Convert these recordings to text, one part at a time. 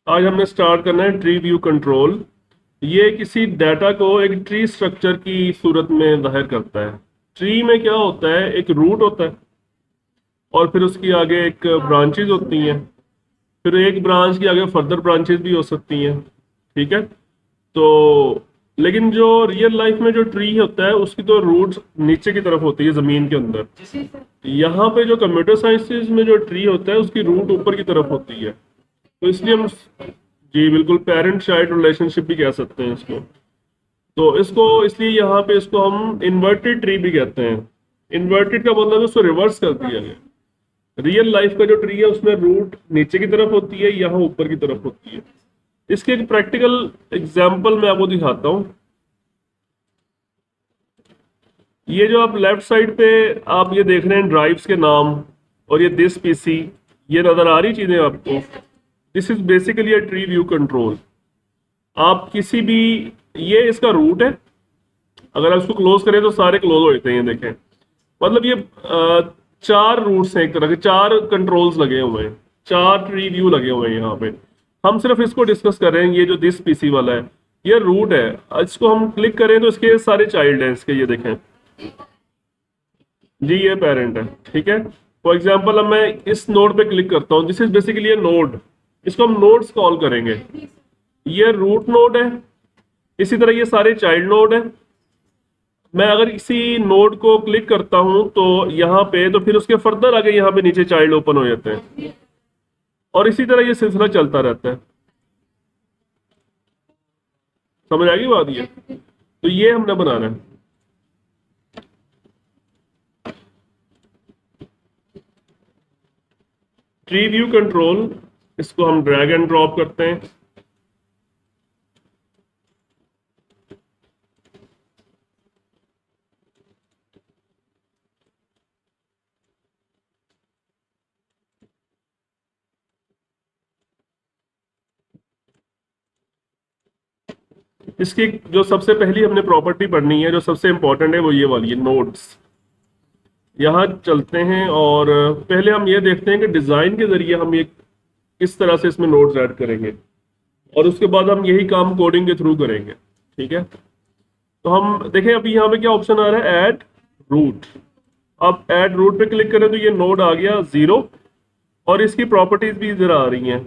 आज हमने स्टार्ट करना है ट्री व्यू कंट्रोल। ये किसी डाटा को एक ट्री स्ट्रक्चर की सूरत में जाहिर करता है। ट्री में क्या होता है, एक रूट होता है और फिर उसकी आगे एक ब्रांचेज होती हैं। फिर एक ब्रांच की आगे फर्दर ब्रांचेज भी हो सकती हैं। ठीक है। तो लेकिन जो रियल लाइफ में जो ट्री होता है उसकी तो रूट्स नीचे की तरफ होती है, जमीन के अंदर। यहाँ पे जो कंप्यूटर साइंसेज में जो ट्री होता है उसकी रूट ऊपर की तरफ होती है। तो इसलिए हम, जी बिल्कुल, पेरेंट चाइल्ड रिलेशनशिप भी कह सकते हैं इसको। तो इसको इसलिए यहाँ पे इसको हम इन्वर्टेड ट्री भी कहते हैं। इन्वर्टेड का मतलब है उसको रिवर्स कर दिया गया। रियल लाइफ का जो ट्री है उसमें रूट नीचे की तरफ होती है, यहाँ ऊपर की तरफ होती है। इसके एक प्रैक्टिकल एग्जाम्पल मैं आपको दिखाता हूँ। ये जो आप लेफ्ट साइड पे आप ये देख रहे हैं ड्राइव्स के नाम, और ये दिस पीसी, ये नजर आ रही चीजें आपको। This is basically a tree view control. आप किसी भी, ये इसका रूट है। अगर आप इसको क्लोज करें तो सारे क्लोज हो जाते हैं, ये देखें। मतलब ये चार रूट्स हैं, एक तरह के चार कंट्रोल्स लगे हुए हैं, चार ट्री व्यू लगे हुए हैं यहाँ पे। हम सिर्फ इसको डिस्कस कर रहे हैं। ये जो दिस पीसी वाला है ये रूट है। इसको हम क्लिक करें तो इसके सारे चाइल्ड हैं इसके, ये देखें जी, ये पेरेंट है। ठीक है। फॉर एग्जाम्पल अब मैं इस नोड पे क्लिक करता हूँ, this is basically A node. इसको हम नोड्स कॉल करेंगे। ये रूट नोड है। इसी तरह ये सारे चाइल्ड नोड है। मैं अगर इसी नोड को क्लिक करता हूं तो यहाँ पे, तो फिर उसके फर्दर आगे यहाँ पे नीचे चाइल्ड ओपन हो जाते हैं, और इसी तरह ये सिलसिला चलता रहता है। समझ आ गई बात ये? तो ये हमने बनाना है ट्री व्यू कंट्रोल। इसको हम ड्रैग एंड ड्रॉप करते हैं। इसकी जो सबसे पहली हमने प्रॉपर्टी पढ़नी है, जो सबसे इंपॉर्टेंट है, वो ये वाली है, नोड्स। यहाँ चलते हैं और पहले हम ये देखते हैं कि डिजाइन के जरिए हम ये किस तरह से इसमें नोड्स ऐड करेंगे, और उसके बाद हम यही काम कोडिंग के थ्रू करेंगे। ठीक है। तो हम देखें अभी यहाँ पे क्या ऑप्शन आ रहा है, ऐड रूट। अब ऐड रूट पे क्लिक करें तो ये नोड आ गया 0, और इसकी प्रॉपर्टीज भी इधर आ रही हैं।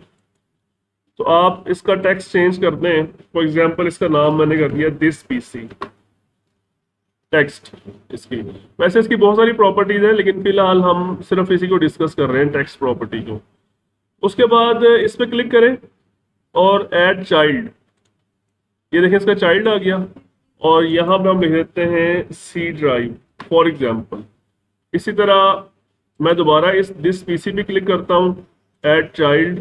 तो आप इसका टेक्स्ट चेंज कर दें। फॉर एग्जांपल इसका नाम मैंने कर दिया दिस पीसी टेक्स्ट। इसकी, वैसे इसकी बहुत सारी प्रॉपर्टीज है लेकिन फिलहाल हम सिर्फ इसी को डिस्कस कर रहे हैं, टेक्स्ट प्रॉपर्टी को। उसके बाद इस पे क्लिक करें और ऐड चाइल्ड। ये देखें इसका चाइल्ड आ गया, और यहाँ पे हम लिख देते हैं सी ड्राइव फॉर एग्जाम्पल। इसी तरह मैं दोबारा इस दिस पीसी पे क्लिक करता हूँ, ऐड चाइल्ड,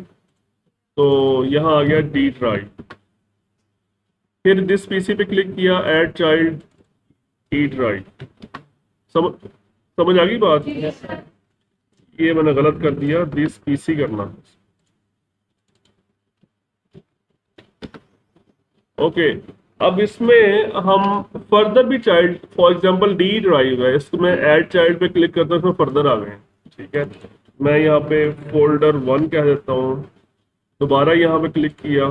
तो यहाँ आ गया डी ड्राइव। फिर दिस पीसी पे क्लिक किया, ऐड चाइल्ड, ई ड्राइव। समझ समझ आ गई बात? ये मैंने गलत कर दिया, दिस पीसी करना। ओके। अब इसमें हम फर्दर भी child, for example D drive है, इसको मैं ऐड चाइल्ड पे क्लिक करता हूँ, इसमें फर्दर आ गए हैं। ठीक है। मैं यहाँ पे फोल्डर 1 कह देता हूँ, दोबारा यहाँ पे क्लिक किया।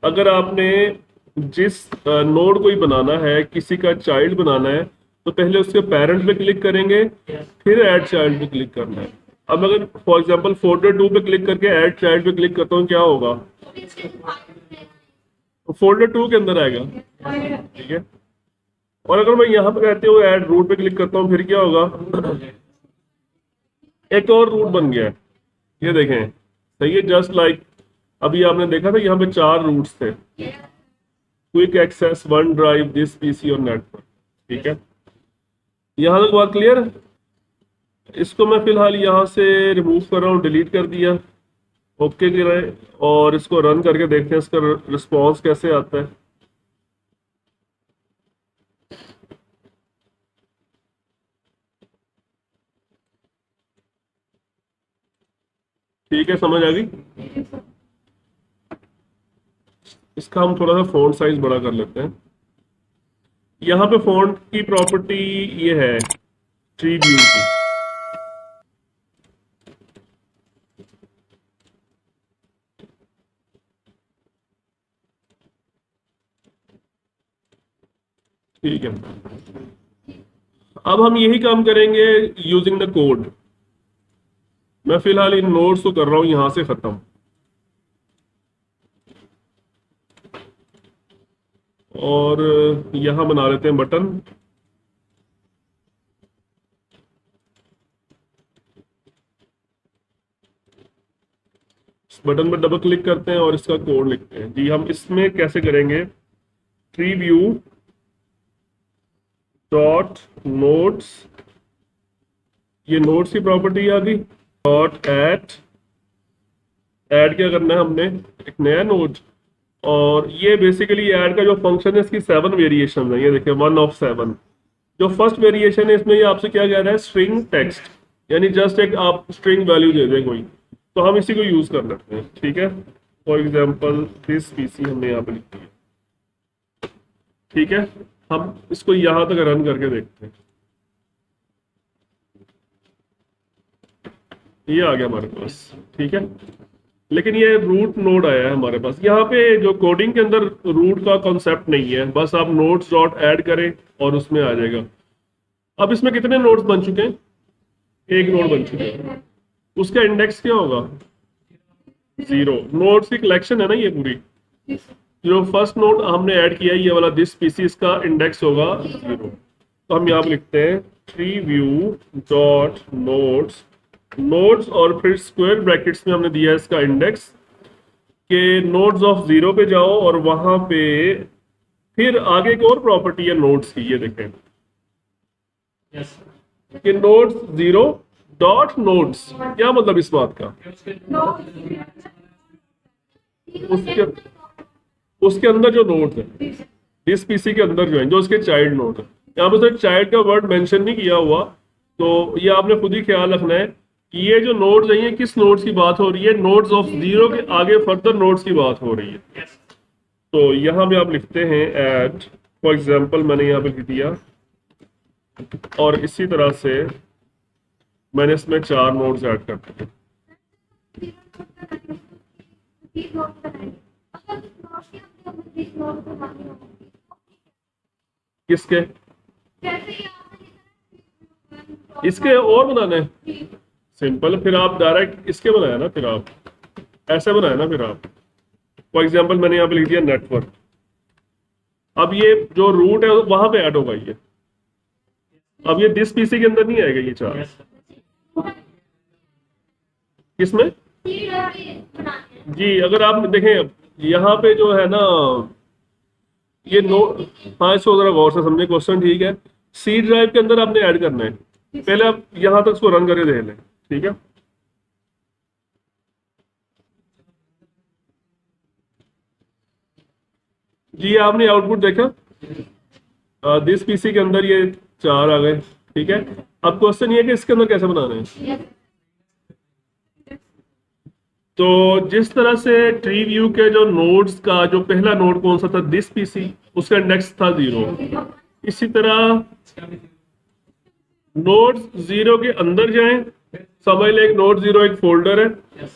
अगर आपने जिस नोड को ही बनाना है, किसी का चाइल्ड बनाना है, तो पहले उसके पेरेंट पे क्लिक करेंगे, फिर ऐड चाइल्ड पे क्लिक करना है। अब अगर फॉर एग्जांपल फोल्डर 2 पे क्लिक करके ऐड चाइल्ड पे क्लिक करता हूँ, क्या होगा? तो फोल्डर 2 के अंदर आएगा। ठीक है। और अगर मैं यहाँ पे रहते हुए ऐड रूट पे क्लिक करता हूँ, फिर क्या होगा? एक और रूट बन गया है, ये देखें। सही है, जस्ट लाइक अभी आपने देखा था यहाँ पे 4 रूट्स थे, quick access, OneDrive, this PC और नेटवर्क। ठीक है। यहाँ तक बात क्लियर है? इसको मैं फिलहाल यहाँ से रिमूव कर रहा हूँ, डिलीट कर दिया। ओके करें और इसको रन करके देखते हैं इसका रिस्पॉन्स कैसे आता है। ठीक है, समझ आ गई? इसका हम थोड़ा सा फॉन्ट साइज बड़ा कर लेते हैं। यहाँ पे फॉन्ट की प्रॉपर्टी ये है ट्री व्यू की। ठीक है, अब हम यही काम करेंगे यूजिंग द कोड। मैं फिलहाल इन नोड्स को कर रहा हूं यहां से खत्म, और यहां बना लेते हैं बटन। इस बटन पर डबल क्लिक करते हैं और इसका कोड लिखते हैं। जी हम इसमें कैसे करेंगे, ट्री व्यू डॉट नोड्स, ये नोड्स की प्रॉपर्टी आ गई, डॉट ऐड क्या करना है हमने, एक नया नोड। और ये बेसिकली ऐड का जो फंक्शन है इसकी 7 वेरिएशन है, ये देखिए 1 of 7। जो फर्स्ट वेरिएशन है इसमें ये आपसे क्या कह रहा है, स्ट्रिंग टेक्स्ट, यानी जस्ट एक आप स्ट्रिंग वैल्यू दे दें कोई, तो हम इसी को यूज कर लेते हैं। ठीक है, फॉर एग्जांपल दिस पीसी हमने यहाँ पे लिख दिया। ठीक है, हम इसको यहां तक रन करके देखते हैं, ये आ गया हमारे पास। ठीक है, लेकिन ये रूट नोड आया है हमारे पास। यहाँ पे जो कोडिंग के अंदर रूट का कॉन्सेप्ट नहीं है, बस आप नोड्स डॉट ऐड करें और उसमें आ जाएगा। अब इसमें कितने नोड्स बन चुके हैं, एक नोड बन चुके हैं, उसका इंडेक्स क्या होगा, 0। नोड्स की कलेक्शन है ना ये पूरी। जो फर्स्ट नोड हमने ऐड किया है ये वाला दिस पीसी, इसका इंडेक्स होगा 0। तो हम यहाँ पे लिखते हैं tree view dot nodes, nodes और फिर स्क्वायर ब्रैकेट्स में हमने दिया है इसका इंडेक्स, के नोड्स ऑफ 0 पे जाओ और वहां पे फिर आगे की और प्रॉपर्टी है नोड्स की, ये देखें कि नोड्स 0 डॉट नोड्स, क्या मतलब इस बात का, उसके उसके अंदर जो नोड है इस पीसी के अंदर जो है, जो उसके चाइल्ड नोड है, यहाँ पे तो चाइल्ड का वर्ड मेंशन नहीं किया हुआ, तो ये आपने खुद ही ख्याल रखना है कि ये जो नोड्स है ये किस नोड्स की बात हो रही है, नोड्स ऑफ 0 के आगे फर्दर नोड्स की बात हो रही है। तो यहाँ पे आप लिखते हैं ऐड, फॉर एग्जांपल मैंने यहाँ पे लिख दिया, और इसी तरह से मैंने इसमें 4 नोड्स ऐड कर दिए। किसके, इसके और बनाना है, सिंपल, फिर आप डायरेक्ट इसके बनाया ना, फिर आप ऐसे बनाया ना, फिर आप फॉर एग्जांपल मैंने यहाँ पे लिख दिया नेटवर्क। अब ये जो रूट है वहां पे ऐड होगा ये, अब ये दिस पीसी के अंदर नहीं आएगा ये 4, किसमें, जी अगर आप देखें यहाँ पे जो है ना ये नो, हाँ इसको जरा गौर से समझे क्वेश्चन। ठीक है, सी ड्राइव के अंदर आपने ऐड करना है, पहले आप यहां तक इसको रन करके देख लें। ठीक है, जी आपने आउटपुट देखा, दिस पीसी के अंदर ये 4 आ गए। ठीक है, अब क्वेश्चन ये है कि इसके अंदर कैसे बनाना है। तो जिस तरह से ट्री व्यू के जो नोड्स का जो पहला नोड कौन सा था, दिस पीसी, उसका इंडेक्स था 0, इसी तरह नोड्स 0 के अंदर जाएं, समझ लें एक नोड 0 एक फोल्डर है,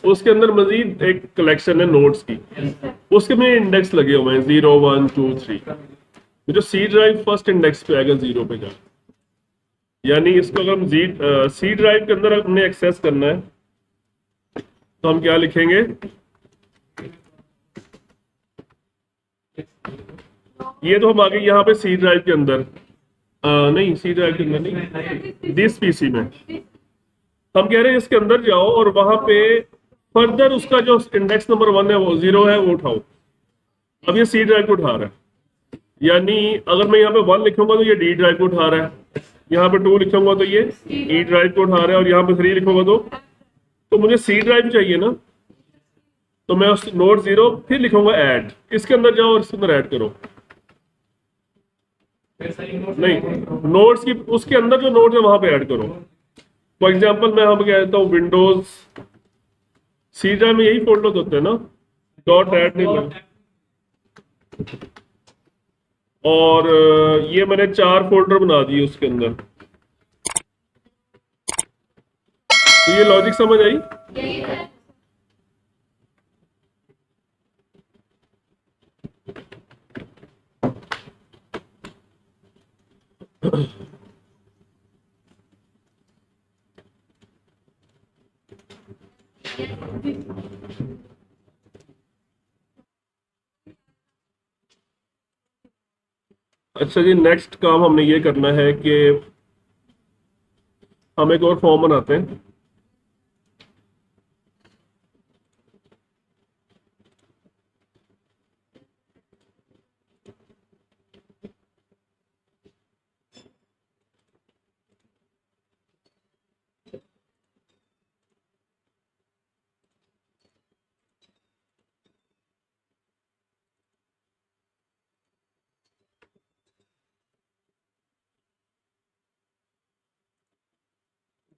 उसके अंदर मजीद एक कलेक्शन है नोड्स की, उसके में इंडेक्स लगे हुए हैं 0 1 2 3। जो सी ड्राइव फर्स्ट इंडेक्स पे आएगा 0 पे जाए, यानी इसको अगर हम सी ड्राइव के अंदर हमने एक्सेस करना है तो हम क्या लिखेंगे, ये तो हम आगे यहाँ पे सी ड्राइव के अंदर नहीं, सी ड्राइव के अंदर नहीं, दिस पीसी में हम कह रहे हैं इसके अंदर जाओ और वहां पे फर्दर उसका जो इंडेक्स नंबर 1 है वो 0 है वो उठाओ। अब ये सी ड्राइव को उठा रहा है, यानी अगर मैं यहाँ पे 1 लिखूंगा तो ये डी ड्राइव को उठा रहा है, यहाँ पे 2 लिखूंगा तो ये ई ड्राइव को उठा रहा है, और यहाँ पे 3 लिखूंगा तो मुझे सी ड्राइव चाहिए ना, तो मैं उस नोड 0 फिर लिखूंगा ऐड, इसके अंदर जाओ और इसके अंदर ऐड करो। नहीं, नोड्स की उसके अंदर जो नोड है वहां पे ऐड करो। फॉर एग्जांपल मैं हम कहता हूँ विंडोज, सी ड्राइव में यही फोल्डर होते हैं ना, डॉट ऐड नहीं लगा, और ये मैंने 4 फोल्डर बना दिए उसके अंदर। तो ये लॉजिक समझ आई। अच्छा जी, नेक्स्ट काम हमने ये करना है कि हम एक और फॉर्म बनाते हैं।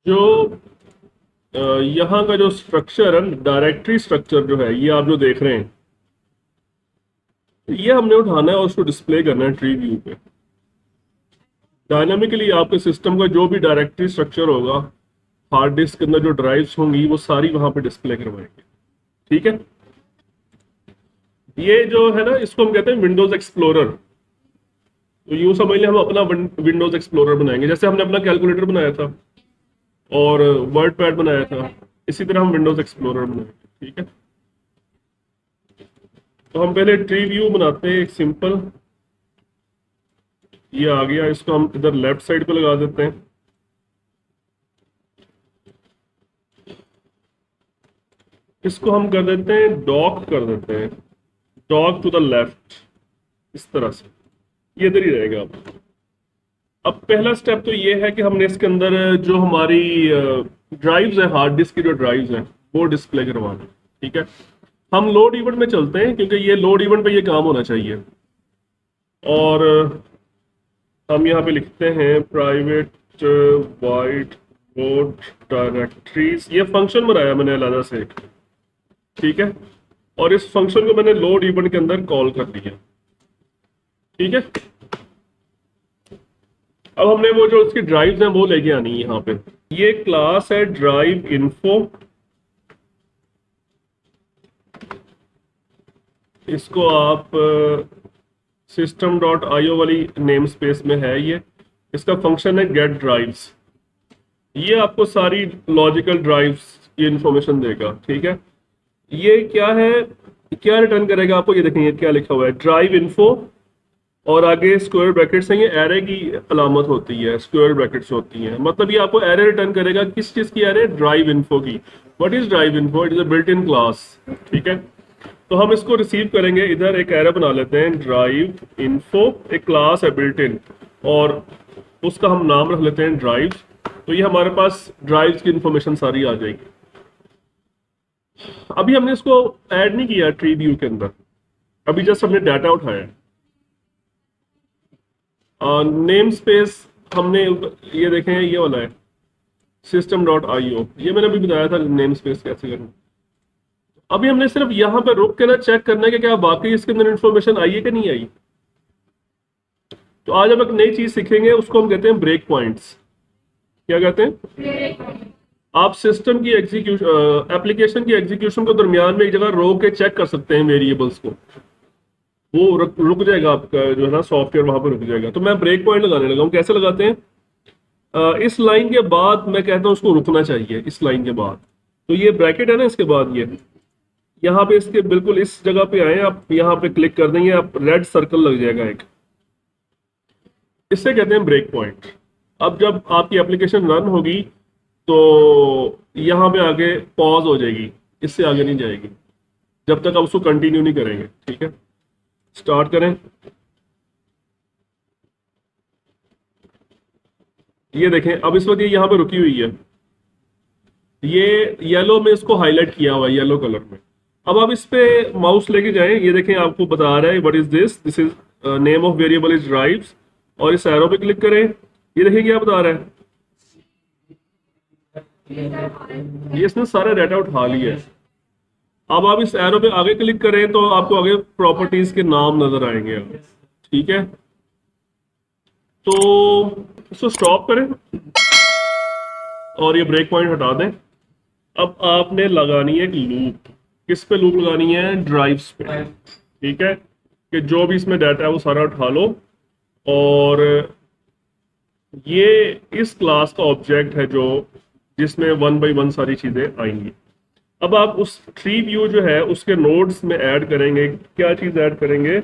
जो यहाँ का जो स्ट्रक्चर है, डायरेक्टरी स्ट्रक्चर जो है, ये आप जो देख रहे हैं, ये हमने उठाना है और उसको डिस्प्ले करना है ट्री व्यू पे। डायनामिकली आपके सिस्टम का जो भी डायरेक्टरी स्ट्रक्चर होगा, हार्ड डिस्क के अंदर जो ड्राइव्स होंगी, वो सारी वहां पे डिस्प्ले करवाएंगे। ठीक है। ये जो है ना, इसको हम कहते हैं विंडोज एक्सप्लोरर। तो यूं समझ लें हम अपना विंडोज एक्सप्लोरर बनाएंगे, जैसे हमने अपना कैलकुलेटर बनाया था और वर्ड पैड बनाया था, इसी तरह हम विंडोज एक्सप्लोरर बनाएंगे। ठीक है। तो हम पहले ट्री व्यू बनाते हैं एक सिंपल। ये आ गया, इसको हम इधर लेफ्ट साइड पे लगा देते हैं। इसको हम कर देते हैं डॉक, कर देते हैं डॉक टू द लेफ्ट, इस तरह से। ये इधर ही रहेगा। अब पहला स्टेप तो ये है कि हमने इसके अंदर जो हमारी ड्राइव्स हैं, हार्ड डिस्क की जो ड्राइव्स हैं, वो डिस्प्ले करवाना। ठीक है। हम लोड इवेंट में चलते हैं, क्योंकि ये लोड इवेंट पे ये काम होना चाहिए। और हम यहाँ पे लिखते हैं प्राइवेट वाइड लोड डायरेक्टरीज। ये फंक्शन बनाया मैंने अलग से एक। ठीक है। और इस फंक्शन को मैंने लोड इवेंट के अंदर कॉल कर दिया। ठीक है। अब हमने वो जो उसकी ड्राइव्स हैं वो लेके आनी है यहाँ पे। ये क्लास है ड्राइव इन्फो। इसको आप system डॉट आईओ वाली नेम स्पेस में है ये। इसका फंक्शन है गेट ड्राइव्स। ये आपको सारी लॉजिकल ड्राइव्स की इंफॉर्मेशन देगा। ठीक है। ये क्या है, क्या रिटर्न करेगा आपको, ये देखेंगे क्या लिखा हुआ है, ड्राइव इन्फो, और आगे स्क्वायर ब्रैकेट्स हैं। ये एरे की अलामत होती है, स्क्वायर ब्रैकेट्स होती हैं। मतलब ये आपको एरे रिटर्न करेगा। किस चीज की एरे? ड्राइव इन्फो की। What is drive info? It is a built in class. ठीक है। तो हम इसको रिसीव करेंगे, इधर एक एरे बना लेते हैं ड्राइव इन्फो, एक क्लास है बिल्ट इन, और उसका हम नाम रख लेते हैं ड्राइव। तो ये हमारे पास ड्राइव्स की इंफॉर्मेशन सारी आ जाएगी। अभी हमने इसको ऐड नहीं किया ट्री व्यू के अंदर, अभी जस्ट हमने डाटा उठाया। नेम स्पेस हमने, ये देखें ये वाला है system डॉट आईओ। ये मैंने अभी बताया था नेम स्पेस कैसे करना। अभी हमने सिर्फ यहाँ पे रुक के ना चेक करना है कि क्या वाकई इसके अंदर इंफॉर्मेशन आई है कि नहीं आई। तो आज हम एक नई चीज सीखेंगे, उसको हम कहते हैं ब्रेक पॉइंट्स। क्या कहते हैं? आप सिस्टम की एग्जीक्यूशन, एप्लीकेशन की एग्जीक्यूशन को दरमियान में एक जगह रोक के चेक कर सकते हैं वेरिएबल्स को। वो रुक जाएगा आपका जो है ना सॉफ्टवेयर, वहां पर रुक जाएगा। तो मैं ब्रेक पॉइंट लगाने लगा हूँ। कैसे लगाते हैं? इस लाइन के बाद मैं कहता हूँ उसको रुकना चाहिए, इस लाइन के बाद। तो ये ब्रैकेट है ना, इसके बाद ये यहाँ पे इसके बिल्कुल इस जगह पे आए, आप यहाँ पे क्लिक कर देंगे, आप रेड सर्कल लग जाएगा एक, इससे कहते हैं ब्रेक पॉइंट। अब जब आपकी एप्लीकेशन रन होगी तो यहाँ पे आगे पॉज हो जाएगी, इससे आगे नहीं जाएगी जब तक आप उसको कंटिन्यू नहीं करेंगे। ठीक है। स्टार्ट करें। ये देखें, अब इस वक्त ये यहाँ पे रुकी हुई है। ये येलो में इसको हाईलाइट किया हुआ है, येलो कलर में। अब आप इस पे माउस लेके जाएं, ये देखें आपको बता रहा है what is this, this is name of variable is drives, और इस एरो पे क्लिक करें। ये देखिए क्या बता रहा है, ये इसने सारा डाटा उठा लिया है। अब आप इस एरो पे आगे क्लिक करें तो आपको आगे प्रॉपर्टीज के नाम नजर आएंगे। ठीक है। तो इसको स्टॉप करें और ये ब्रेक पॉइंट हटा दें। अब आपने लगानी है एक लूप। किस पे लूप लगानी है? ड्राइव्स पे। ठीक है। कि जो भी इसमें डाटा है वो सारा उठा लो और ये इस क्लास का ऑब्जेक्ट है जो जिसमें वन बाई वन सारी चीजें आएंगी। अब आप उस ट्री व्यू जो है उसके नोड्स में ऐड करेंगे, क्या चीज ऐड करेंगे?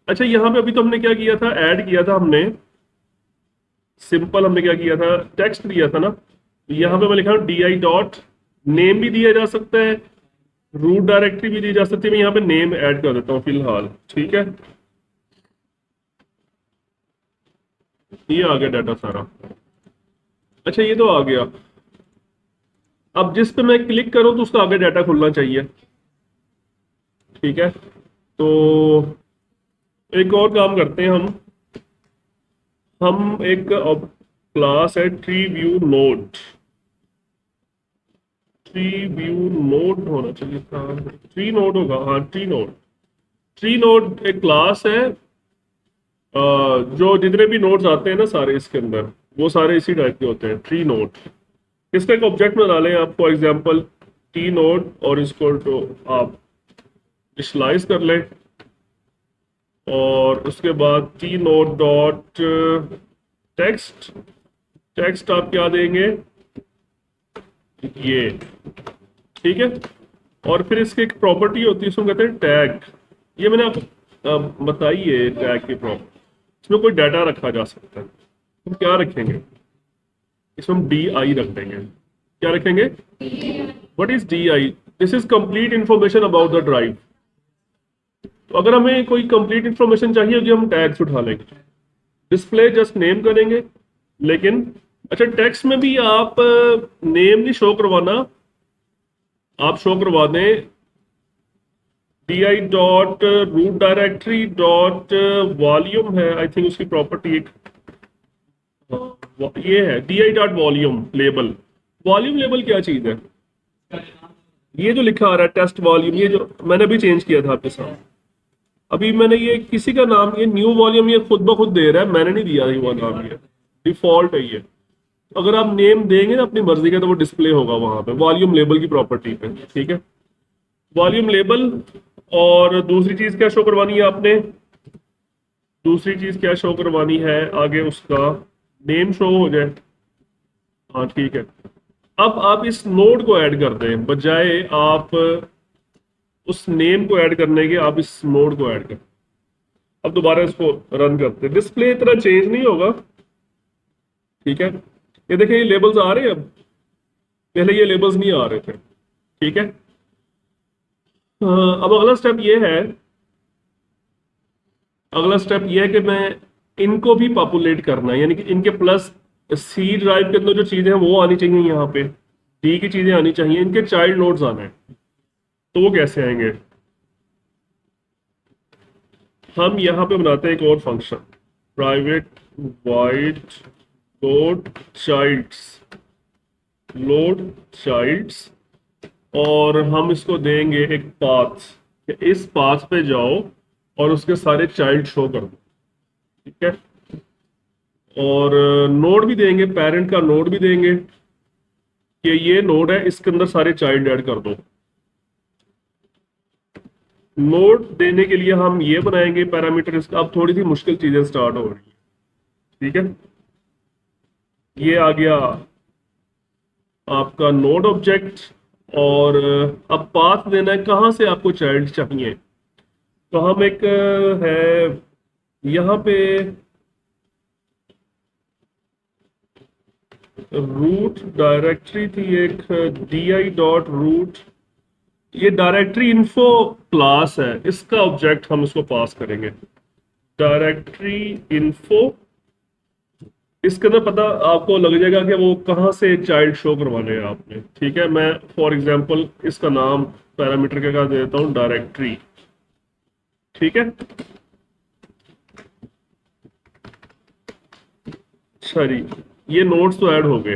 अच्छा, यहाँ पे अभी तो हमने क्या किया था, ऐड किया था हमने, सिंपल हमने क्या किया था, टेक्स्ट दिया था ना। यहाँ पे मैं लिखा हूँ di डॉट, नेम भी दिया जा सकता है, रूट डायरेक्टरी भी दी जा सकती है। मैं यहाँ पे नेम ऐड कर देता हूँ फिलहाल, ठीक है। ये आ गया डाटा सारा। अच्छा, ये तो आ गया। अब जिस पे मैं क्लिक करूं तो उसका आगे डाटा खुलना चाहिए, ठीक है। तो एक और काम करते हैं हम एक क्लास है tree view node, tree view node होना चाहिए था, ट्री नोड होगा, हाँ ट्री नोड। ट्री नोड एक क्लास है, जो जितने भी नोड्स आते हैं ना सारे इसके अंदर, वो सारे इसी टाइप के होते हैं, ट्री नोड। इसका एक ऑब्जेक्ट बना लें आप, फॉर एग्जांपल टी नोड, और इसको तो आप स्लाइस कर लें, और उसके बाद T node dot text, text आप क्या देंगे, ये, ठीक है। और फिर इसकी एक प्रॉपर्टी होती है, इसको कहते हैं टैग। ये मैंने आपको बताई है टैग की प्रॉपर्टी। इसमें कोई डाटा रखा जा सकता है, हम क्या रखेंगे, इसमें हम डी आई रख देंगे। क्या रखेंगे? What is D I? This is complete information about the drive. तो अगर हमें कोई कंप्लीट इंफॉर्मेशन चाहिए होगी, हम टैग्स उठा लेंगे। डिस्प्ले जस्ट नेम करेंगे, लेकिन अच्छा, टेक्स्ट में भी आप नेम नहीं शो करवाना, आप शो करवा दें D I dot root directory dot volume है, आई थिंक उसकी प्रॉपर्टी एक ये है, D I dot volume label. Volume label क्या चीज है? ये जो लिखा आ रहा है टेस्ट वॉल्यूम, ये जो मैंने भी चेंज किया था आपके साथ, अभी मैंने ये किसी का नाम, ये न्यू वॉल्यूम ये खुद ब खुद दे रहा है, मैंने नहीं दिया ये वो नाम, ये डिफॉल्ट है ये। अगर आप नेम देंगे ना अपनी मर्जी का, तो वो डिस्प्ले होगा वहां पे वॉल्यूम लेबल की प्रॉपर्टी पे, ठीक है। Volume label. और दूसरी चीज क्या शो करवानी है आपने? दूसरी चीज क्या शो करवानी है आगे, उसका नेम शो हो जाए, हाँ ठीक है। अब आप इस नोड को ऐड कर दें, बजाय आप उस नेम को ऐड करने के, आप इस नोड को ऐड कर। अब दोबारा इसको रन करते हैं, डिस्प्ले इतना चेंज नहीं होगा, ठीक है। ये देखिए, ये लेबल्स आ रहे हैं, अब पहले ये लेबल्स नहीं आ रहे थे, ठीक है। अब अगला स्टेप ये है, अगला स्टेप ये है कि मैं इनको भी पॉपुलेट करना है, यानी कि इनके प्लस सी ड्राइव के अंदर जो चीजें हैं वो आनी चाहिए, यहाँ पे डी की चीजें आनी चाहिए, इनके चाइल्ड नोड्स आने हैं। तो वो कैसे आएंगे? हम यहाँ पे बनाते हैं एक और function, private void load childs, load childs, और हम इसको देंगे एक पाथ, कि इस पाथ पे जाओ और उसके सारे चाइल्ड शो कर दो, ठीक है। और नोड भी देंगे, पेरेंट का नोड भी देंगे कि ये नोड है, इसके अंदर सारे चाइल्ड ऐड कर दो। नोड देने के लिए हम ये बनाएंगे पैरामीटर, इसका अब थोड़ी सी मुश्किल चीजें स्टार्ट हो रही है, ठीक है। ये आ गया आपका नोड ऑब्जेक्ट, और अब पाथ देना है कहाँ से आपको चाइल्ड चाहिए। तो हम एक है यहाँ पे रूट डायरेक्टरी थी एक, डी आई डॉट रूट, ये डायरेक्टरी इन्फो क्लास है, इसका ऑब्जेक्ट हम इसको पास करेंगे, डायरेक्टरी इन्फो। इसके अंदर पता आपको लग जाएगा कि वो कहाँ से चाइल्ड शो करवाने हैं आपने, ठीक है। मैं फॉर एग्जांपल इसका नाम पैरामीटर के का देता हूँ डायरेक्टरी, ठीक है। अच्छा जी, ये नोड्स तो ऐड हो गए।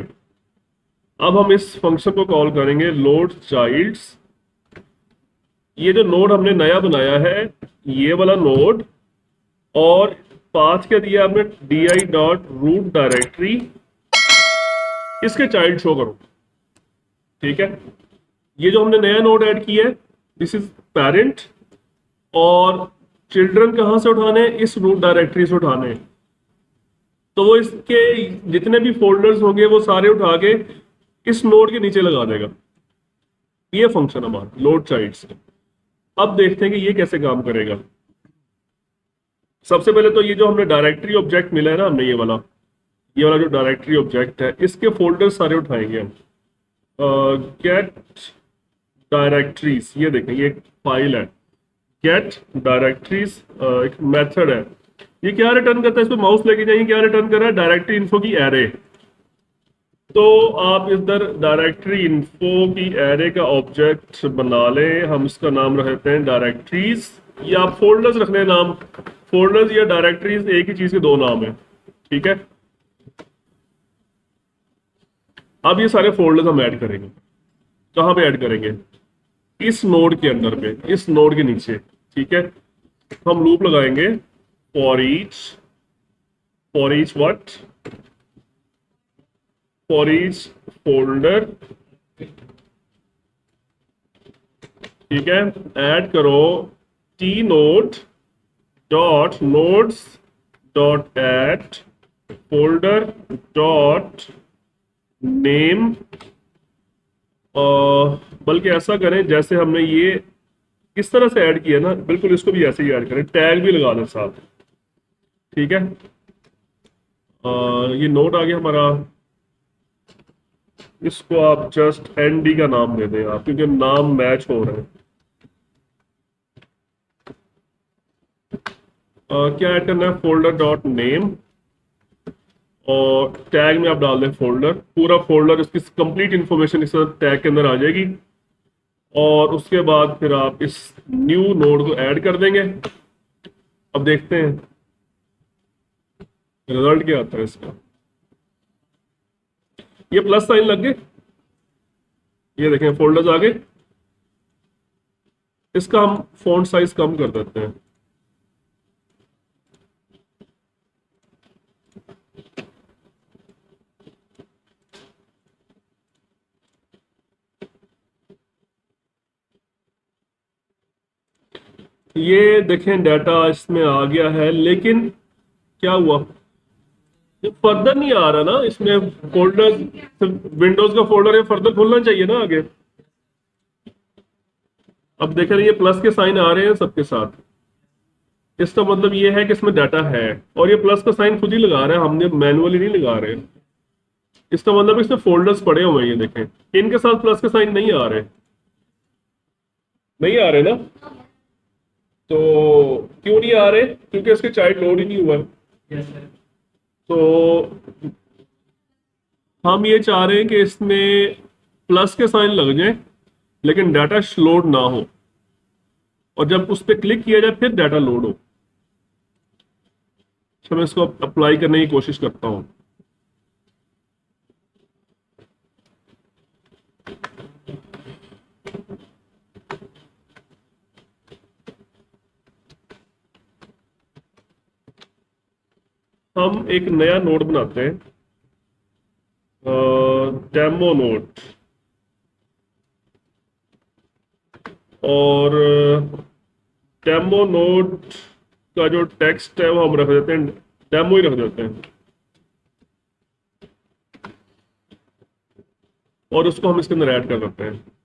अब हम इस फंक्शन को कॉल करेंगे लोड चाइल्ड्स। ये जो नोड हमने नया बनाया है, ये वाला नोड, और पाथ क्या दिया आपने, D I dot root directory, इसके चाइल्ड शो करो, ठीक है। ये जो हमने नया नोड ऐड किया है, दिस इज पेरेंट, और चिल्ड्रन कहां से उठाने हैं, इस रूट डायरेक्टरी से उठाने हैं, तो वो इसके जितने भी फोल्डर्स होंगे वो सारे उठा के इस नोड के नीचे लगा देगा। ये फंक्शन हमारा लोड चाइल्ड्स। अब देखते हैं कि ये कैसे काम करेगा। सबसे पहले तो ये जो हमने डायरेक्टरी ऑब्जेक्ट मिला है ना, हमने ये वाला जो डायरेक्टरी ऑब्जेक्ट है, इसके फोल्डर सारे उठाएंगे हम। गेट डायरेक्टरीज, ये देखें, ये एक फाइल है गेट डायरेक्टरीज, एक मेथड है। ये क्या रिटर्न करता है, इस पे माउस लेके जाइए, क्या रिटर्न कर रहा है, डायरेक्टरी इन्फो की एरे। तो आप इधर डायरेक्टरी इन्फो की एरे का ऑब्जेक्ट बना लें, हम इसका नाम रखते हैं डायरेक्टरीज, या आप फोल्डर्स रख लें नाम। फोल्डर्स या डायरेक्टरीज एक ही चीज के दो नाम है, ठीक है। अब ये सारे फोल्डर्स हम ऐड करेंगे। कहाँ पे ऐड करेंगे, इस नोड के अंदर पे, इस नोड के नीचे, ठीक है। हम लूप लगाएंगे for each what, for each folder, ठीक है। ऐड करो T node dot nodes dot add folder dot name. बल्कि ऐसा करें जैसे हमने ये इस तरह से ऐड किया ना, बिल्कुल इसको भी ऐसे ही ऐड करें, टैग भी लगा दें साथ, ठीक है। ये नोड आ गया हमारा, इसको आप जस्ट एनडी का नाम दे दें आप, क्योंकि नाम मैच हो रहे हैं। क्या ऐड करना है, फोल्डर डॉट नेम, और टैग में आप डाल दें फोल्डर, पूरा फोल्डर, इसकी कंप्लीट इंफॉर्मेशन इस टैग के अंदर आ जाएगी। और उसके बाद फिर आप इस न्यू नोड को ऐड कर देंगे। अब देखते हैं रिजल्ट क्या आता है इसका। ये प्लस साइन लग गए, ये देखें फोल्डर्स आ गए। इसका हम फॉन्ट साइज कम कर देते हैं। ये देखें डाटा इसमें आ गया है, लेकिन क्या हुआ, ये फर्दर नहीं आ रहा ना इसमें। फोल्डर, विंडोज का फोल्डर है, फर्दर खुलना चाहिए ना आगे। अब देखें ये प्लस के साइन आ रहे हैं सबके साथ, इसका मतलब ये है कि इसमें डाटा है। और ये प्लस का साइन खुद ही लगा रहा है, हमने मैनुअली नहीं लगा रहे। इसका मतलब इसमें फोल्डर्स पड़े हुए हैं, ये देखें इनके साथ प्लस के साइन नहीं आ रहे, नहीं आ रहे ना। तो क्यों नहीं आ रहे, क्योंकि इसके चाइल्ड लोड ही नहीं हुआ है। तो हम ये चाह रहे हैं कि इसमें प्लस के साइन लग जाए लेकिन डाटा लोड ना हो, और जब उस पर क्लिक किया जाए फिर डाटा लोड हो। तो मैं इसको अप्लाई करने की कोशिश करता हूं। हम एक नया नोड बनाते हैं, डेमो नोड, और डेमो नोड का जो टेक्स्ट है वो हम रख देते हैं, डेमो ही रख देते हैं, और उसको हम इसके अंदर ऐड कर देते हैं।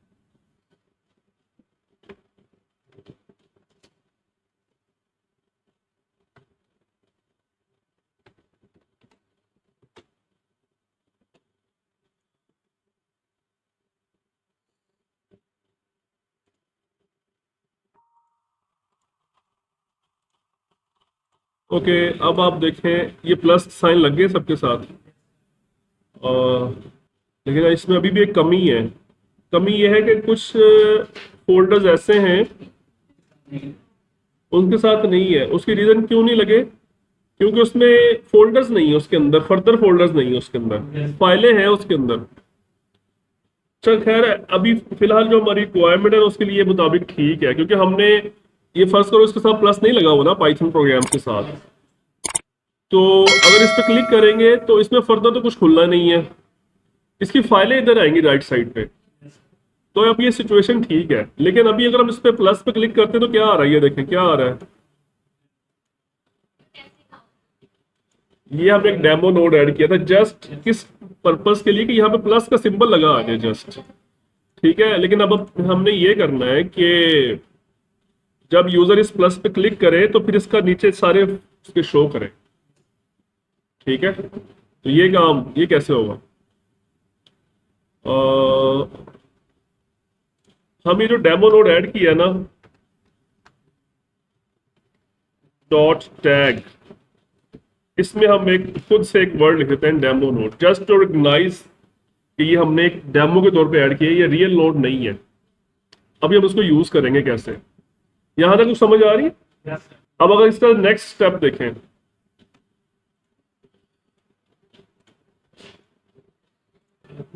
ओके, अब आप देखें ये प्लस साइन लग गए सबके साथ, लेकिन इसमें अभी भी एक कमी है। कमी यह है कि कुछ फोल्डर्स ऐसे हैं उनके साथ नहीं है। उसकी रीजन क्यों नहीं लगे, क्योंकि उसमें फोल्डर्स नहीं है, उसके अंदर फर्दर फोल्डर्स नहीं है, उसके अंदर फाइलें हैं उसके अंदर। चल खैर, अभी फिलहाल जो हमारी रिक्वायरमेंट है उसके लिए मुताबिक ठीक है, क्योंकि हमने ये फर्स्ट करो इसके साथ प्लस नहीं लगा हुआ ना पाइथन प्रोग्राम के साथ। तो अगर इस पर क्लिक करेंगे तो इसमें फर्दर तो कुछ खुलना नहीं है, इसकी फाइलें इधर आएंगी राइट साइड पे। तो अब ये सिचुएशन ठीक है, लेकिन अभी अगर हम इस पे प्लस पे क्लिक करते हैं तो क्या आ रहा है, ये देखें क्या आ रहा है। ये हमने एक डेमो नोड ऐड किया था जस्ट किस पर्पस के लिए कि यहाँ पे प्लस का सिंबल लगा आ जाए जस्ट। ठीक है, लेकिन अब हमने ये करना है कि जब यूजर इस प्लस पे क्लिक करे तो फिर इसका नीचे सारे उसके शो करे। ठीक है, तो ये काम ये कैसे होगा? अ, हम ये जो डेमो नोड ऐड किया ना, डॉट टैग, इसमें हम एक खुद से एक वर्ड लिख देते हैं demo node, just to recognise कि ये हमने एक डेमो के तौर पे ऐड किया है, ये रियल नोड नहीं है। अभी हम इसको यूज करेंगे कैसे, यहां तक कुछ समझ आ रही है? Yes. अब अगर इसका नेक्स्ट स्टेप देखें,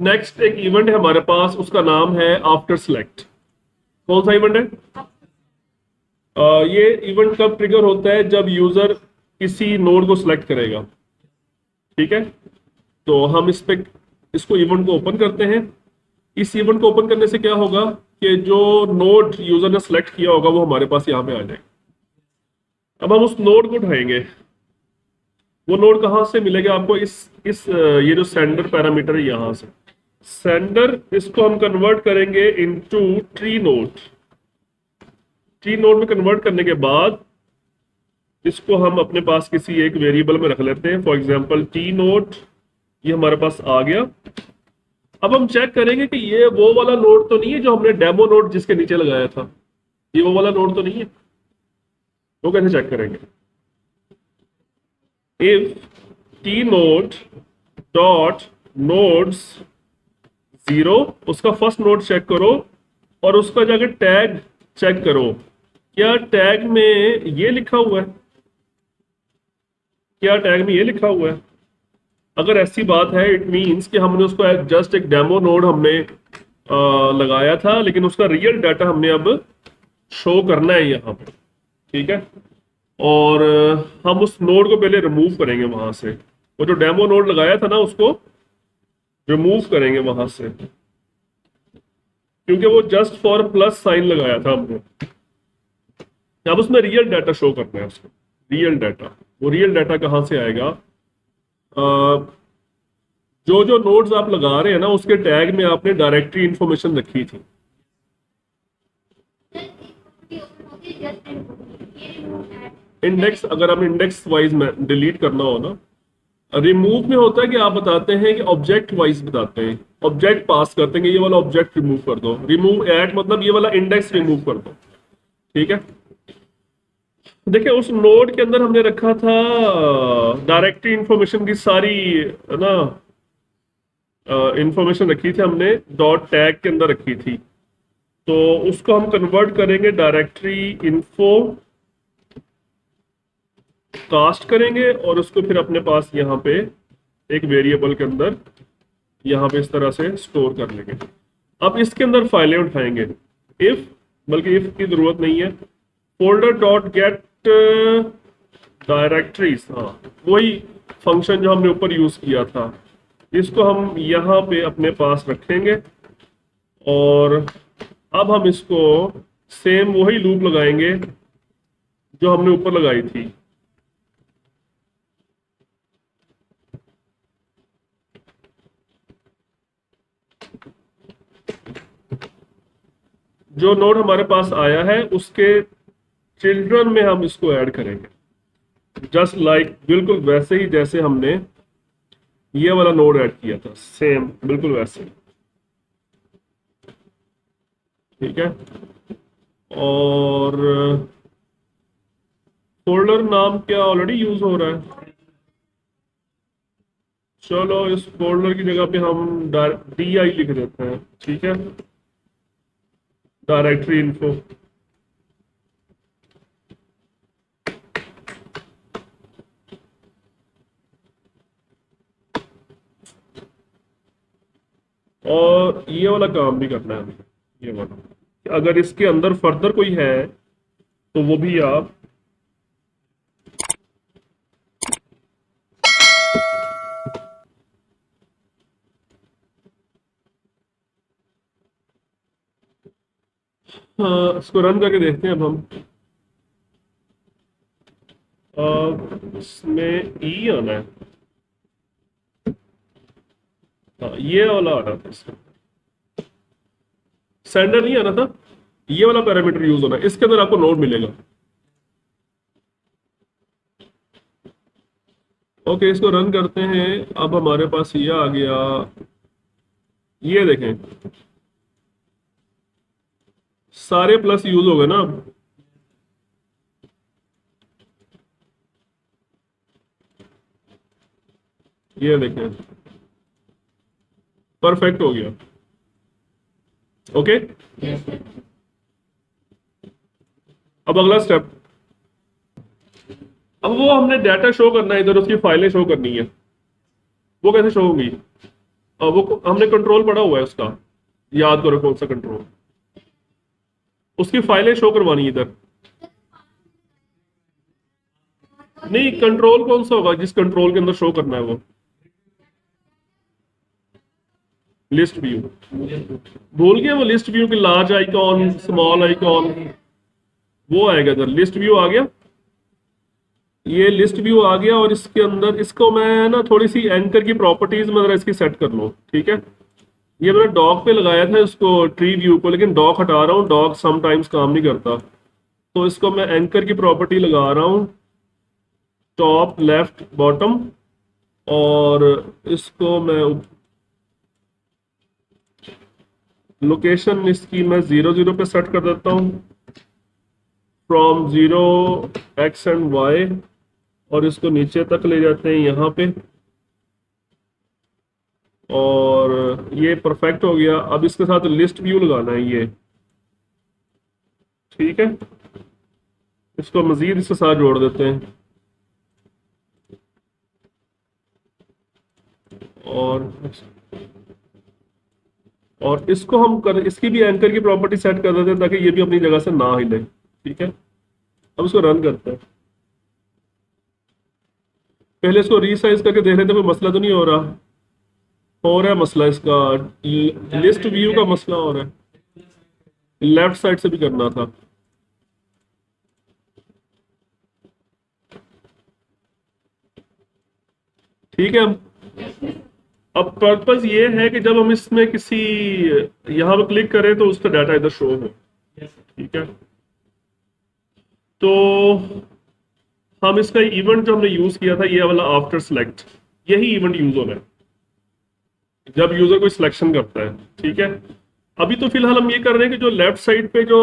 नेक्स्ट एक इवेंट है हमारे पास, उसका नाम है आफ्टर सेलेक्ट। कौन सा इवेंट है? ये इवेंट कब ट्रिगर होता है? जब यूजर किसी नोड को सिलेक्ट करेगा। ठीक है, तो हम इस पे इसको इवेंट को ओपन करते हैं। इस इवेंट को ओपन करने से क्या होगा कि जो नोड यूजर ने सेलेक्ट किया होगा वो हमारे पास यहाँ पे आ जाएगा। अब हम उस नोड को उठाएंगे। वो नोड कहाँ से मिलेगा आपको? इस ये जो सेंडर पैरामीटर है यहां से। सेंडर, इसको हम कन्वर्ट करेंगे into tree node. Tree node में कन्वर्ट करने के बाद इसको हम अपने पास किसी एक वेरिएबल में रख लेते हैं, फॉर एग्जांपल टी नोड। ये हमारे पास आ गया। अब हम चेक करेंगे कि ये वो वाला नोड तो नहीं है जो हमने डेमो नोड जिसके नीचे लगाया था, ये वो वाला नोड तो नहीं है। वो कैसे चेक करेंगे? If T node dot nodes 0, उसका फर्स्ट नोड चेक करो और उसका जाकर टैग चेक करो, क्या टैग में ये लिखा हुआ है? क्या टैग में ये लिखा हुआ है? अगर ऐसी बात है, इट मींस कि हमने उसको जस्ट एक डेमो नोड हमने लगाया था, लेकिन उसका रियल डाटा हमने अब शो करना है यहाँ पे। ठीक है, और हम उस नोड को पहले रिमूव करेंगे वहां से। वो जो डेमो नोड लगाया था ना, उसको रिमूव करेंगे वहां से, क्योंकि वो जस्ट फॉर प्लस साइन लगाया था हमने। अब उसमें रियल डाटा शो करना है उसको, रियल डाटा। वो रियल डाटा कहाँ से आएगा? जो जो नोड्स आप लगा रहे हैं ना, उसके टैग में आपने डायरेक्टरी इंफॉर्मेशन रखी थी। इंडेक्स, अगर आप इंडेक्स वाइज में डिलीट करना हो ना, रिमूव में होता है कि आप बताते हैं कि ऑब्जेक्ट वाइज बताते हैं, ऑब्जेक्ट पास करते हैं कि ये वाला ऑब्जेक्ट रिमूव कर दो। रिमूव एट मतलब ये वाला इंडेक्स रिमूव कर दो। ठीक है, देखिए उस नोड के अंदर हमने रखा था डायरेक्टरी इंफॉर्मेशन की सारी ना इंफॉर्मेशन रखी थी हमने, डॉट टैग के अंदर रखी थी। तो उसको हम कन्वर्ट करेंगे डायरेक्टरी इन्फो कास्ट करेंगे और उसको फिर अपने पास यहाँ पे एक वेरिएबल के अंदर यहाँ पे इस तरह से स्टोर कर लेंगे। अब इसके अंदर फाइलें उठाएंगे। इफ, बल्कि इफ की जरूरत नहीं है, फोल्डर डॉट गेट डायरेक्टरीज, हाँ वही फंक्शन जो हमने ऊपर यूज किया था, इसको हम यहाँ पे अपने पास रखेंगे। और अब हम इसको सेम वही लूप लगाएंगे जो हमने ऊपर लगाई थी। जो नोड हमारे पास आया है उसके चिल्ड्रन में हम इसको ऐड करेंगे, जस्ट लाइक बिल्कुल वैसे ही जैसे हमने ये वाला नोड ऐड किया था, सेम बिल्कुल वैसे। ठीक है, और फोल्डर नाम क्या ऑलरेडी यूज हो रहा है? चलो इस फोल्डर की जगह पे हम डी आई लिख देते हैं। ठीक है, डायरेक्टरी इन्फो। और ये वाला काम भी करना है हमें, ये वाला, अगर इसके अंदर फर्दर कोई है तो वो भी आप इसको रन करके देखते हैं। अब हम इसमें ई आना है। ये वाला आ रहा था इसका, सेंडर नहीं आना था, ये वाला पैरामीटर यूज होना है, इसके अंदर आपको नोड मिलेगा। ओके, इसको रन करते हैं। अब हमारे पास ये आ गया, ये देखें सारे प्लस यूज हो गए ना अब। ये देखें परफेक्ट हो गया। ओके, अब अगला स्टेप, अब वो हमने डाटा शो करना है, इधर उसकी फाइलें शो करनी है। वो कैसे शो होंगी? अब वो हमने कंट्रोल पढ़ा हुआ है उसका, याद करो कौन सा कंट्रोल, उसकी फाइलें शो करवानी है इधर। नहीं, कंट्रोल कौन सा होगा जिस कंट्रोल के अंदर शो करना है वो? List view. भूल गया वो लिस्ट व्यू की लार्ज आइकॉन, स्मॉल आइकॉन, वो आएगा इधर। लिस्ट व्यू आ गया, ये लिस्ट व्यू आ गया, और इसके अंदर इसको मैं ना थोड़ी सी एंकर की प्रॉपर्टीज में जरा इसकी सेट कर लूँ, ठीक है। ये मैंने डॉग पे लगाया था इसको, ट्री व्यू को, लेकिन डॉग हटा रहा हूँ, डॉग समटाइम्स काम नहीं करता। तो इसको मैं एंकर की प्रॉपर्टी लगा रहा हूँ, टॉप लेफ्ट बॉटम, और इसको मैं लोकेशन इसकी मैं 0 0 पे सेट कर देता हूँ, फ्रॉम 0 x एंड y, और इसको नीचे तक ले जाते हैं यहाँ पे, और ये परफेक्ट हो गया। अब इसके साथ लिस्ट व्यू लगाना है ये, ठीक है। इसको मजीद इसके साथ जोड़ देते हैं, और इसको हम इसकी भी एंकर की प्रॉपर्टी सेट कर देते हैं ताकि ये भी अपनी जगह से ना हिले, ठीक है। अब इसको रन करते हैं। पहले इसको रीसाइज करके देख रहे थे, कोई मसला तो नहीं हो रहा? हो रहा है मसला इसका, लिस्ट व्यू का मसला हो रहा है, लेफ्ट साइड से भी करना था। ठीक है। अब पर्पस ये है कि जब हम इसमें किसी यहाँ पे क्लिक करें तो उसका डाटा इधर शो हो, ठीक है। तो हम इसका इवेंट जो हमने यूज किया था ये वाला आफ्टर सेलेक्ट, यही इवेंट यूज होना है जब यूजर कोई सिलेक्शन करता है, ठीक है। अभी तो फिलहाल हम ये कर रहे हैं कि जो लेफ्ट साइड पे जो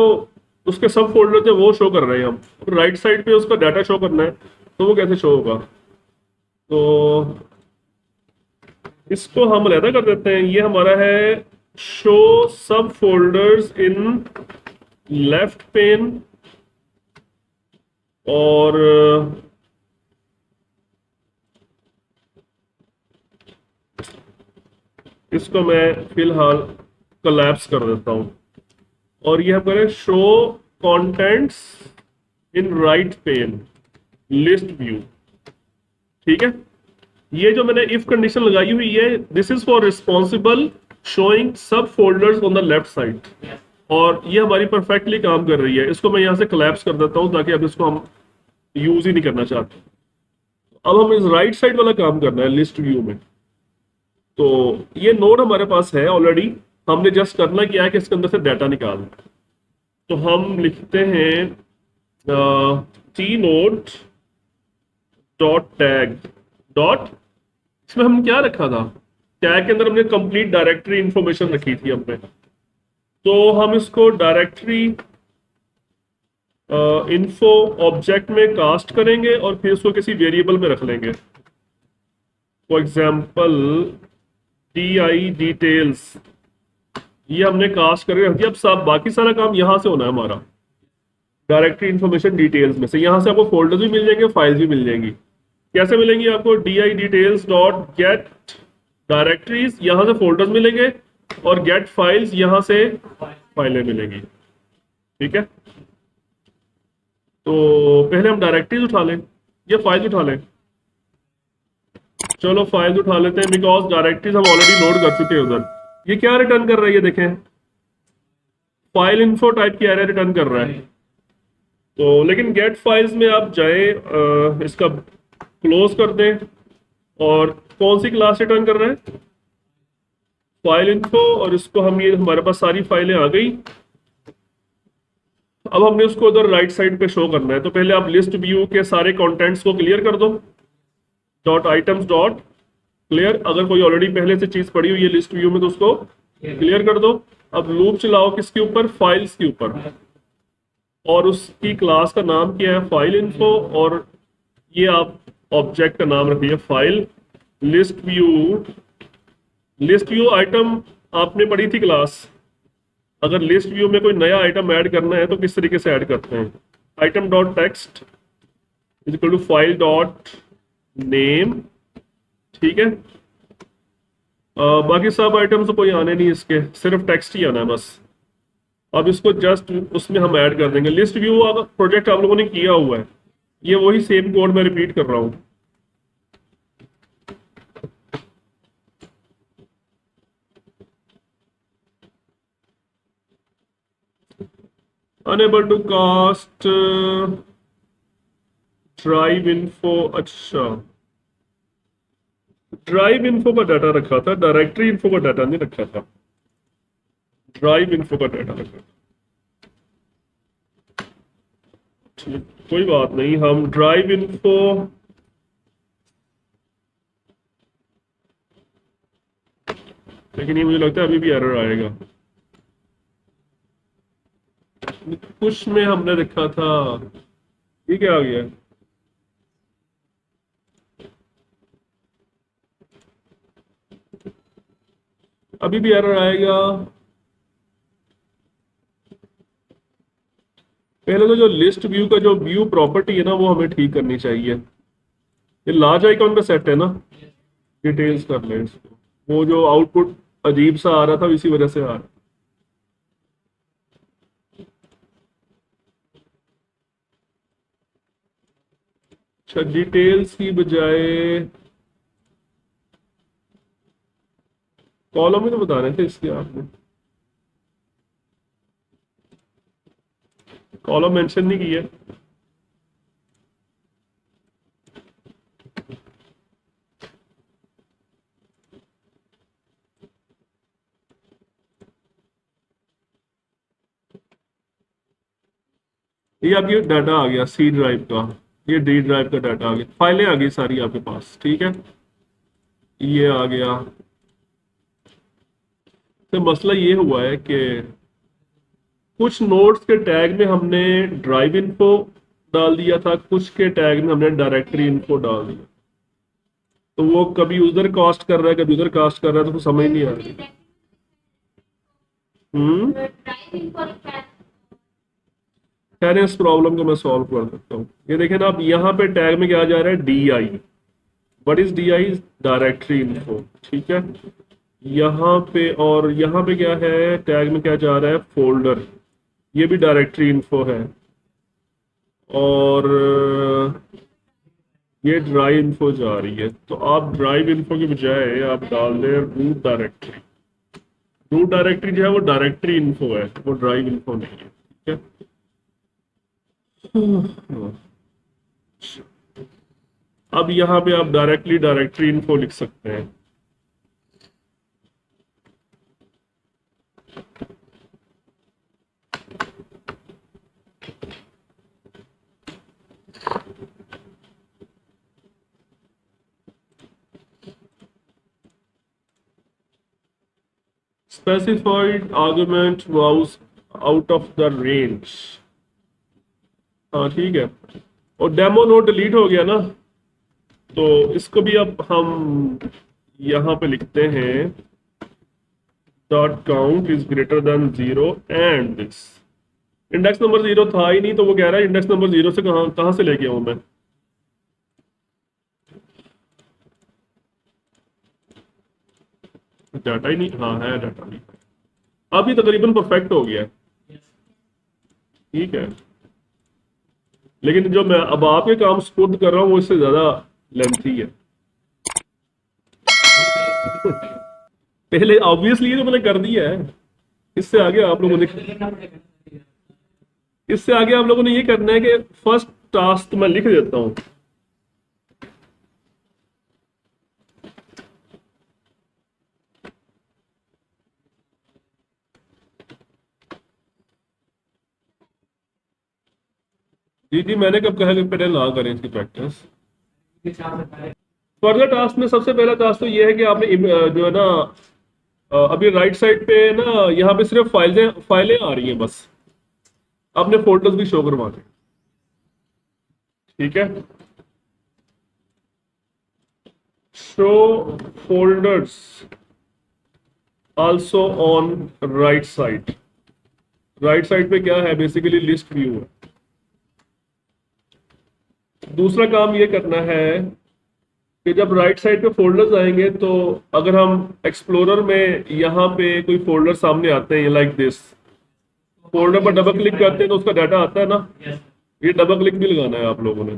उसके सब फोल्डर थे वो शो कर रहे हैं हम, और राइट साइड पे उसका डाटा शो करना है, तो वो कैसे शो होगा? तो इसको हम अलहदा कर देते हैं। ये हमारा है शो सब फोल्डर्स इन लेफ्ट पेन, और इसको मैं फिलहाल कोलैप्स कर देता हूं, और ये हम करें show contents in right pane list view, ठीक है। ये जो मैंने इफ कंडीशन लगाई हुई है, this is for responsible showing subfolders on the left side, और ये हमारी परफेक्टली काम कर रही है। इसको मैं यहां से कोलैप्स कर देता हूं ताकि अब इसको हम यूज ही नहीं करना चाहते। अब हम इस राइट साइड वाला काम करना है लिस्ट व्यू में। तो ये नोड हमारे पास है ऑलरेडी, हमने जस्ट करना क्या है कि इसके अंदर से डाटा निकालना। तो हम लिखते हैं T node dot tag dot, इसमें हम क्या रखा था, टैग के अंदर हमने कंप्लीट डायरेक्टरी इंफॉर्मेशन रखी थी हमने। तो हम इसको डायरेक्टरी इन्फो ऑब्जेक्ट में कास्ट करेंगे और फिर उसको किसी वेरिएबल में रख लेंगे। फॉर एग्जाम्पल DI डिटेल्स, ये हमने कास्ट करके रख दिया। अब सब बाकी सारा काम यहां से होना है हमारा, डायरेक्टरी इंफॉर्मेशन डिटेल्स में से। यहां से आपको फोल्डर्स भी मिल जाएंगे, फाइल्स भी मिल जाएंगी। कैसे मिलेंगी आपको? DI details dot gate directories, यहां से फोल्डर्स मिलेंगे, और गेट फाइल्स, यहां से फाइलें मिलेंगी, ठीक है। तो पहले हम डायरेक्टरीज उठा लें या फाइल्स उठा लें? चलो फाइल्स उठा लेते हैं, बिकॉज डायरेक्टरीज हम ऑलरेडी लोड कर चुके हैं उधर। ये क्या रिटर्न कर रही है देखें, फाइल इन्फो टाइप की एरर रिटर्न कर रहा है। तो लेकिन गेट फाइल्स में आप जाए, इसका क्लोज कर दें, और कौन सी क्लास रिटर्न कर रहा है? फाइल इन्फो, और इसको हम, ये हमारे पास सारी फाइलें आ गई। अब हमने उसको उधर राइट साइड पे शो करना है, तो पहले आप लिस्ट व्यू के सारे कंटेंट्स को क्लियर कर दो। डॉट आइटम्स डॉट क्लियर, अगर कोई ऑलरेडी पहले से चीज पड़ी हुई है लिस्ट व्यू में तो उसको क्लियर कर दो। अब लूप चलाओ किसके ऊपर, फाइल्स के ऊपर, और उसकी क्लास का नाम क्या है, फाइल इन्फो, और ये आप ऑब्जेक्ट का नाम रखिए file list view. List view item आपने पढ़ी थी क्लास, अगर लिस्ट व्यू में कोई नया आइटम ऐड करना है तो किस तरीके से ऐड करते हैं, item dot text is equal to file dot name, ठीक है। बाकी सब आइटम्स तो कोई आने नहीं इसके, सिर्फ टेक्स्ट ही आना है बस। अब इसको जस्ट उसमें हम ऐड कर देंगे। लिस्ट व्यू अगर प्रोजेक्ट आप लोगों ने किया हुआ है, ये वही सेम कोड मैं रिपीट कर रहा हूं। Unable to cast drive info, अच्छा ड्राइव इन्फो का डाटा रखा था, डायरेक्टरी इन्फो का डाटा नहीं रखा था, ड्राइव इन्फो का डाटा रखा था। ठीक, कोई बात नहीं, हम ड्राइव इन्फो लेकिन ये मुझे लगता है अभी भी एरर आएगा। कुछ में हमने रखा था, ये क्या आ गया, अभी भी एरर आएगा। पहले तो जो लिस्ट व्यू का जो व्यू प्रॉपर्टी है ना, वो हमें ठीक करनी चाहिए। ये लार्ज आइकॉन पे सेट है ना, डिटेल्स कर ले इसको, वो जो आउटपुट अजीब सा आ रहा था इसी वजह से आ रहा है। अच्छा, डिटेल्स की बजाय कॉलम में तो बता रहे थे इसके, आपने कॉलम मेंशन नहीं किया। ये आपकी डाटा आ गया सी ड्राइव का, ये डी ड्राइव का डाटा आ गया, फाइलें आ गई सारी आपके पास, ठीक है। ये आ गया। तो मसला ये हुआ है कि कुछ नोड्स के टैग में हमने ड्राइव इन्फो डाल दिया था, कुछ के टैग में हमने डायरेक्टरी इन्फो डाल दिया, तो वो कभी उधर कास्ट कर रहा है कभी उधर कास्ट कर रहा है, तो कुछ समझ नहीं आ रही। खैर इस प्रॉब्लम को मैं सॉल्व कर सकता हूँ। ये देखें ना, अब यहाँ पे टैग में क्या जा रहा है, D I. What is D I, directory info, ठीक है। यहाँ पे, और यहाँ पे क्या है, टैग में क्या जा रहा है, फोल्डर, ये भी डायरेक्टरी इन्फो है। और ये ड्राइव इन्फो जा रही है, तो आप ड्राइव इन्फो के बजाय आप डाल दें रूट डायरेक्टरी। रूट डायरेक्टरी जो है वो डायरेक्टरी इन्फो है, वो ड्राइव इन्फो नहीं है, ठीक है। अब यहाँ पे आप डायरेक्टली डायरेक्टरी इन्फो लिख सकते हैं। Specified argument was out of the range, हाँ ठीक है। और डेमो नोड डिलीट हो गया ना, तो इसको भी अब हम यहाँ पे लिखते हैं dot count is greater than 0 and this. Index number 0 था ही नहीं, तो वो कह रहा है इंडेक्स नंबर 0 से कहाँ कहाँ से लेके आऊं मैं। डाटा ही नहीं, हाँ है डाटा भी। अभी तकरीबन परफेक्ट हो गया है, ठीक है। लेकिन जो मैं अब आपके काम सपुर्द कर रहा हूँ वो इससे ज्यादा लेंथी है। पहले ऑब्वियसली ये तो मैंने कर दिया है, इससे आगे आप लोगों ने, इससे आगे आप लोगों ने ये करना है कि फर्स्ट टास्क मैं लिख देता हूं। जी जी, मैंने कब कहा कि पहले ना करें इसकी प्रैक्टिस। फर्दर टास्क में सबसे पहला टास्क तो ये है कि आपने जो है ना, अभी राइट साइड पे ना, यहाँ पे सिर्फ फाइलें फाइलें आ रही हैं बस, आपने फोल्डर्स भी शो करवाने हैं, ठीक है। Show folders also on right side. Right side पे क्या है, बेसिकली लिस्ट व्यू है। दूसरा काम ये करना है कि जब राइट साइड पे फोल्डर्स आएंगे तो अगर हम एक्सप्लोरर में यहाँ पे कोई फोल्डर सामने आते हैं लाइक दिस, फोल्डर पर डबल क्लिक करते हैं तो उसका डाटा आता है ना, ये डबल क्लिक भी लगाना है आप लोगों ने।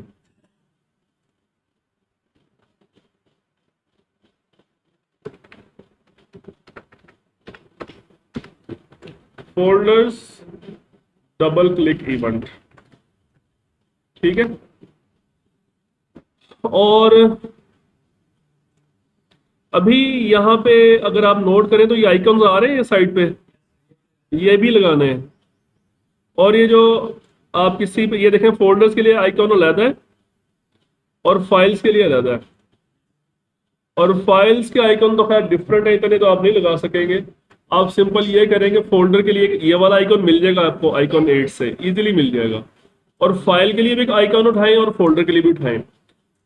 फोल्डर्स डबल क्लिक इवेंट, ठीक है। और अभी यहाँ पे अगर आप नोट करें तो ये आइकॉन्स आ रहे हैं साइड पे, ये भी लगाने हैं। और ये जो आप किसी पे ये देखें, फोल्डर्स के लिए आइकॉन अलग है और फाइल्स के लिए अलग है। और फाइल्स के आइकॉन तो खैर डिफरेंट है, इतने तो आप नहीं लगा सकेंगे। आप सिंपल ये करेंगे, फोल्डर के लिए ये वाला आइकॉन मिल जाएगा आपको, आइकॉन 8 से इजीली मिल जाएगा। और फाइल के लिए भी एक आइकॉन उठाएं और फोल्डर के लिए भी उठाएं,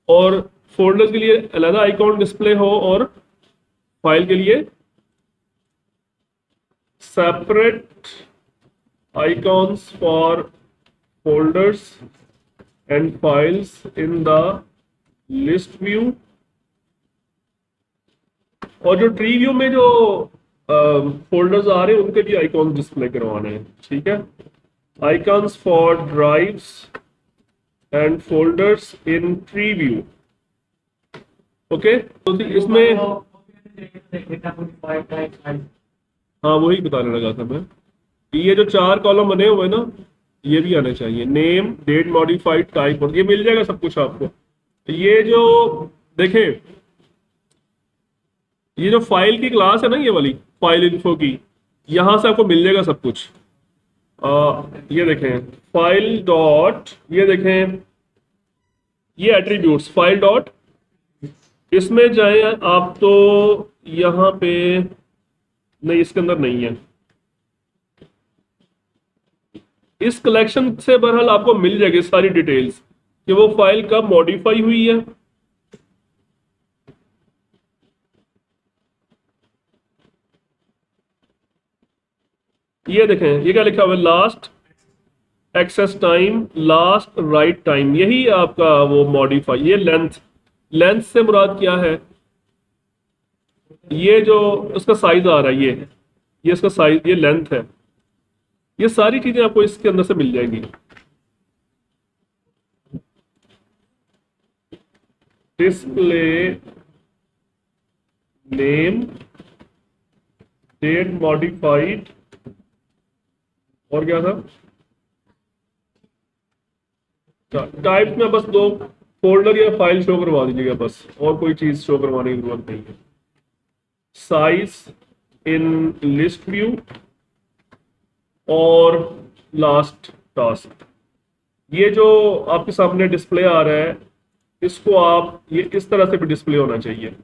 और फोल्डर के लिए अलग आइकॉन डिस्प्ले हो और फाइल के लिए separate icons for folders and files in the list view. और जो ट्री व्यू में जो फोल्डर्स आ रहे हैं उनके भी आइकॉन डिस्प्ले करवाने हैं, ठीक है। Icons for drives and folders in tree view, okay. तो इसमें हाँ वही बताने लगा था मैं, ये जो 4 कॉलम बने हुए हैं ना, ये भी आने चाहिए। नेम, डेट, मॉडिफाइड, टाइप, और ये मिल जाएगा सब कुछ आपको। ये जो देखें, ये जो फाइल की क्लास है ना, ये वाली फाइल इन्फो की, यहां से आपको मिल जाएगा सब कुछ। ये देखें फाइल डॉट, ये देखें ये एट्रीब्यूट्स फाइल डॉट, इसमें जाए आप तो यहाँ पे नहीं, इसके अंदर नहीं है। इस कलेक्शन से बहरहाल आपको मिल जाएगी सारी डिटेल्स कि वो फाइल कब मॉडिफाई हुई है। ये देखें, ये क्या लिखा हुआ है, last access time, last write time, यही आपका वो मॉडिफाई। ये लेंथ, लेंथ से मुराद क्या है, ये जो उसका साइज आ रहा है, ये इसका साइज, ये लेंथ है। ये सारी चीजें आपको इसके अंदर से मिल जाएंगी। डिस्प्ले नेम, डेट मॉडिफाइड, और क्या था, टाइप में बस 2 फोल्डर या फाइल शो करवा दीजिएगा बस, और कोई चीज शो करवाने की जरूरत नहीं है। साइज इन लिस्ट व्यू और लास्ट टास्क, ये जो आपके सामने डिस्प्ले आ रहा है, इसको आप ये इस तरह से भी डिस्प्ले होना चाहिए।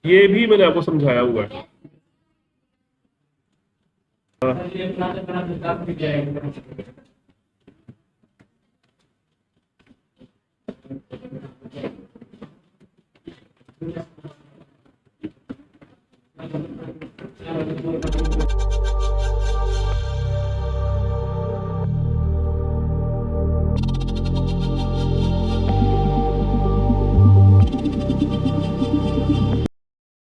ये भी मैंने आपको समझाया हुआ है।